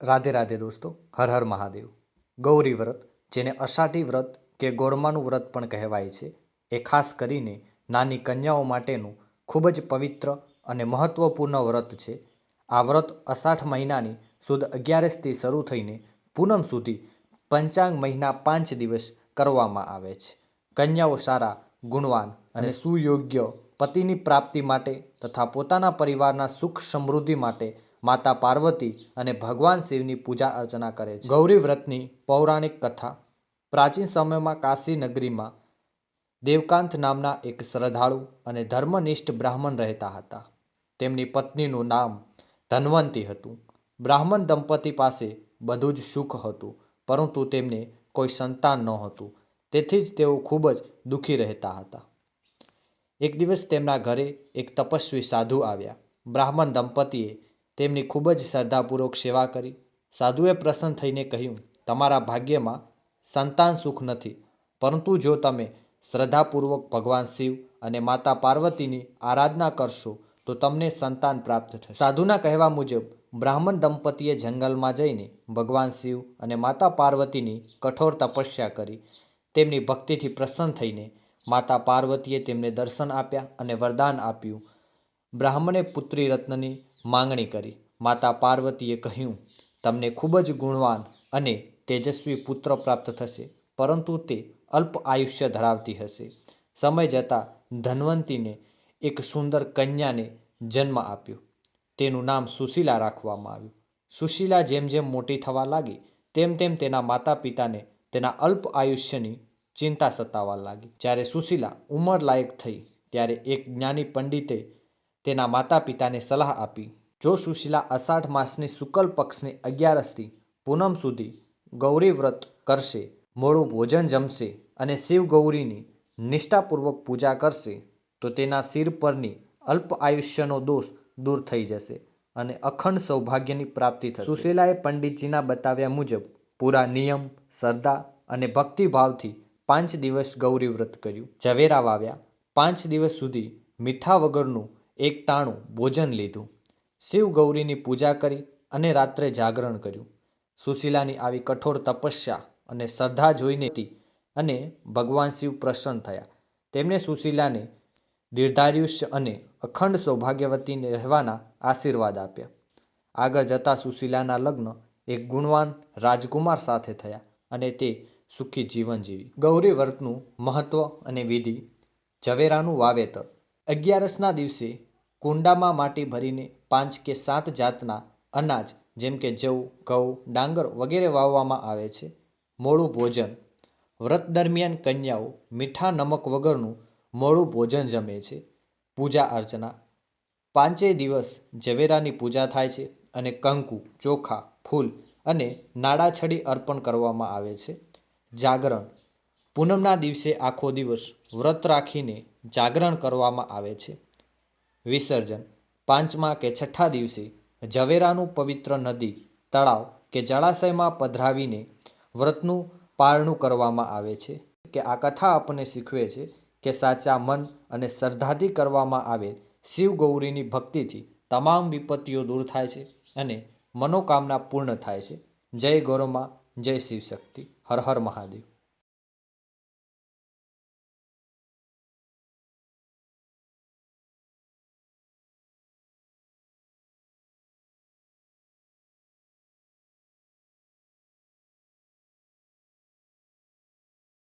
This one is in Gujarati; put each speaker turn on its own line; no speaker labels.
રાધે રાધે દોસ્તો, હર હર મહાદેવ. ગૌરી વ્રત, જેને અષાઢી વ્રત કે ગોરમાનું વ્રત પણ કહેવાય છે, એ ખાસ કરીને નાની કન્યાઓ માટેનું ખૂબ જ પવિત્ર અને મહત્વપૂર્ણ વ્રત છે. આ વ્રત અષાઢ મહિનાની સુદ 11સથી શરૂ થઈને પૂનમ સુધી પંચાંગ મહિના 5 દિવસ કરવામાં આવે છે. કન્યાઓ સારા, ગુણવાન અને સુયોગ્ય પતિની પ્રાપ્તિ માટે તથા પોતાના પરિવારના સુખ સમૃદ્ધિ માટે માતા પાર્વતી અને ભગવાન શિવની પૂજા અર્ચના કરે છે. ગૌરી વ્રતની પૌરાણિક કથા. પ્રાચીન સમયમાં કાશી નગરીમાં દેવકાંત નામના એક શ્રદ્ધાળુ અને ધર્મનિષ્ઠ બ્રાહ્મણ રહેતા હતા. તેમની પત્નીનું નામ ધન્વંતી હતું. બ્રાહ્મણ દંપતી પાસે બધું જ સુખ હતું, પરંતુ તેમને કોઈ સંતાન નહોતું. તેથી જ તેઓ ખૂબ જ દુઃખી રહેતા હતા. એક દિવસ તેમના ઘરે એક તપસ્વી સાધુ આવ્યા. બ્રાહ્મણ દંપતીએ તેમની ખૂબ જ શ્રદ્ધાપૂર્વક સેવા કરી. સાધુએ પ્રસન્ન થઈને કહ્યું, તમારા ભાગ્યમાં સંતાન સુખ નથી, પરંતુ જો તમે શ્રદ્ધાપૂર્વક ભગવાન શિવ અને માતા પાર્વતીની આરાધના કરશો તો તમને સંતાન પ્રાપ્ત થશે. સાધુના કહેવા મુજબ બ્રાહ્મણ દંપતીએ જંગલમાં જઈને ભગવાન શિવ અને માતા પાર્વતીની કઠોર તપસ્યા કરી. તેમની ભક્તિથી પ્રસન્ન થઈને માતા પાર્વતીએ તેમને દર્શન આપ્યા અને વરદાન આપ્યું. બ્રાહ્મણે પુત્રી રત્નની માંગણી કરી. માતા પાર્વતીએ કહ્યું, તમને ખૂબ જ ગુણવાન અને તેજસ્વી પુત્ર પ્રાપ્ત થશે, પરંતુ તે અલ્પ આયુષ્ય ધરાવતી હશે. સમય જતાં ધન્વંતીને એક સુંદર કન્યાને જન્મ આપ્યો. તેનું નામ સુશીલા રાખવામાં આવ્યું. સુશીલા જેમ જેમ મોટી થવા લાગી તેમ તેમ તેના માતા પિતાને તેના અલ્પ આયુષ્યની ચિંતા સતાવવા લાગી. જ્યારે સુશીલા ઉંમર લાયક થઈ ત્યારે એક જ્ઞાની પંડિતે તેના માતા પિતાને સલાહ આપી, જો સુશીલા અષાઢ માસની શુક્લ પક્ષની 11સથી પૂનમ સુધી ગૌરી વ્રત કરશે, મોડું ભોજન જમશે અને શિવ ગૌરીની નિષ્ઠાપૂર્વક પૂજા કરશે તો તેના શિર પરની અલ્પ આયુષ્યનો દોષ દૂર થઈ જશે અને અખંડ સૌભાગ્યની પ્રાપ્તિ થશે. સુશીલાએ પંડિતજીના બતાવ્યા મુજબ પૂરા નિયમ, શ્રદ્ધા અને ભક્તિભાવથી 5 દિવસ ગૌરી વ્રત કર્યું. ઝવેરા વાવ્યા. 5 દિવસ સુધી મીઠા વગરનું એક ટાણું ભોજન લીધું. શિવ ગૌરીની પૂજા કરી અને રાત્રે જાગરણ કર્યું. સુશીલાની આવી કઠોર તપસ્યા અને શ્રદ્ધા જોઈને અને ભગવાન શિવ પ્રસન્ન થયા. તેમણે સુશીલાને દીર્ઘાયુષ્ય અને અખંડ સૌભાગ્યવતી રહેવાના આશીર્વાદ આપ્યા. આગળ જતાં સુશીલાના લગ્ન એક ગુણવાન રાજકુમાર સાથે થયા અને તે સુખી જીવન જીવી. ગૌરી વ્રતનું મહત્વ અને વિધિ. ઝવેરાનું વાવેતર. 11સના દિવસે કુંડામાં માટી ભરીને 5 કે 7 જાતના અનાજ જેમ કે જવ, ઘઉં, ડાંગર વગેરે વાવવામાં આવે છે. મોડું ભોજન. વ્રત દરમિયાન કન્યાઓ મીઠા નમક વગરનું મોડું ભોજન જમે છે. પૂજા અર્ચના. 5 દિવસ ઝવેરાની પૂજા થાય છે અને કંકુ, ચોખા, ફૂલ અને નાળાછડી અર્પણ કરવામાં આવે છે. જાગરણ. પૂનમના દિવસે આખો દિવસ વ્રત રાખીને જાગરણ કરવામાં આવે છે. વિસર્જન. 5મા કે 6ઠ્ઠા દિવસે ઝવેરાનું પવિત્ર નદી, તળાવ કે જળાશયમાં પધરાવીને વ્રતનું પારણું કરવામાં આવે છે. કે આ કથા આપણને શીખવે છે કે સાચા મન અને શ્રદ્ધાથી કરવામાં આવેલ શિવ ગૌરીની ભક્તિથી તમામ વિપત્તિઓ દૂર થાય છે અને મનોકામના પૂર્ણ થાય છે. જય ગૌરમા, જય શિવશક્તિ. હર હર મહાદેવ.